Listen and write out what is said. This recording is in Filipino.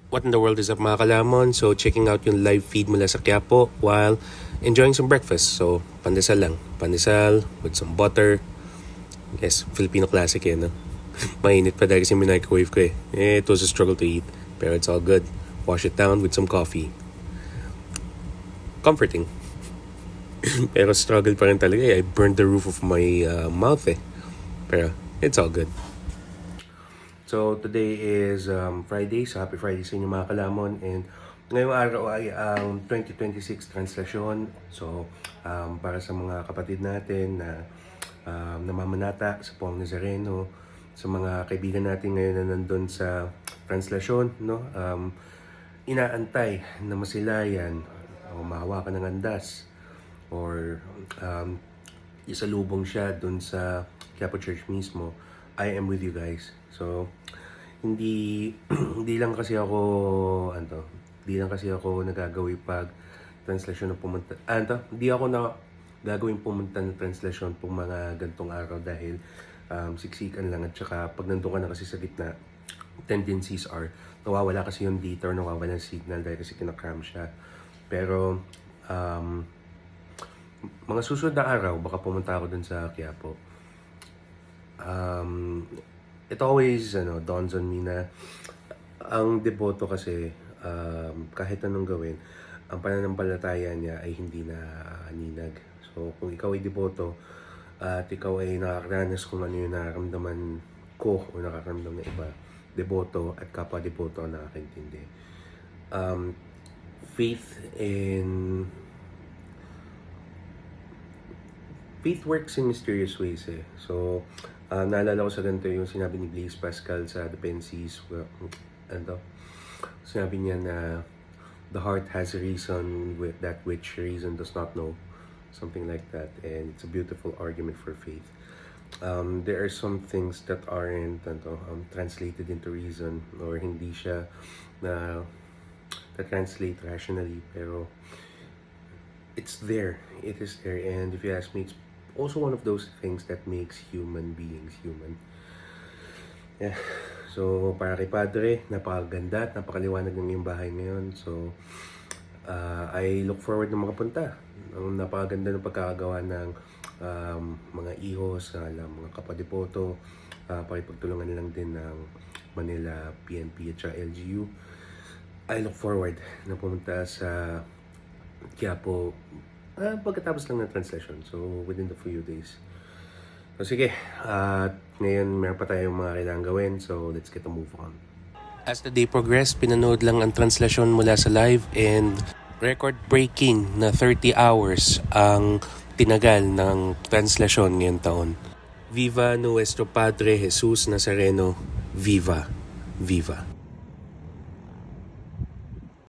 What in the world is up mga kalamon? So checking out yung live feed mula sa Quiapo while enjoying some breakfast. So pandesal lang. Pandesal with some butter. Yes, Filipino classic eh, no? Mainit pa dahil kasi microwave ko eh. It was a struggle to eat. Pero it's all good. Wash it down with some coffee. Comforting. Pero struggle pa rin talaga eh. I burned the roof of my mouth eh. Pero it's all good. So today is Friday, so happy Friday sa inyo mga kalamon. And ngayong araw ay ang 2026 translasyon. So para sa mga kapatid natin na namamanata sa Puang Nazareno, sa mga kaibigan natin ngayon na nandun sa translasyon, no? Inaantay na masilayan o mahawakan ng andas or isalubong siya dun sa Quiapo Church mismo. I am with you guys. So hindi lang kasi ako nagagawi pag translasyon ng pumunta. Hindi ako na gagawin pumunta ng translasyon pong mga gantong araw dahil siksikan lang at saka pag nandun ka na kasi sa gitna, tendencies are nawawala kasi yung data or nawawala yung signal dahil kasi kinakram siya. Pero mga susunod na araw baka pumunta ako dun sa Quiapo. It always dawns on me na ang deboto kasi kahit anong gawin, ang pananampalataya niya ay hindi na ninag. So kung ikaw ay deboto at ikaw ay nakakaranas kung ano yung nararamdaman ko o nakakaramdam na iba, deboto at kapwa deboto ang nakakaintindi. Faith works in mysterious ways eh. So, naalala ko sa ganito yung sinabi ni Blaise Pascal sa The Pensies. Sinabi niya na the heart has a reason with that which reason does not know. Something like that. And it's a beautiful argument for faith. There are some things that aren't translated into reason or hindi siya na translate rationally. Pero it's there. It is there. And if you ask me, it's also one of those things that makes human beings human. Yeah. So, para kay Padre, napakaganda at napakaliwanag ng iyong bahay ngayon. So, I look forward na makapunta. Ang napakaganda ng pagkakagawa ng mga ihos, mga kapadipoto, pakipagtulungan lang din ng Manila PNP at LGU. I look forward na pumunta sa Quiapo pagkatapos lang ng translation. So, within the few days. So, sige. Ngayon, meron pa tayong mga kailangang gawin. So, let's get to move on. As the day progressed, pinanood lang ang translasyon mula sa live and record-breaking na 30 hours ang tinagal ng translasyon ngayong taon. Viva Nuestro Padre Jesus Nazareno. Viva! Viva!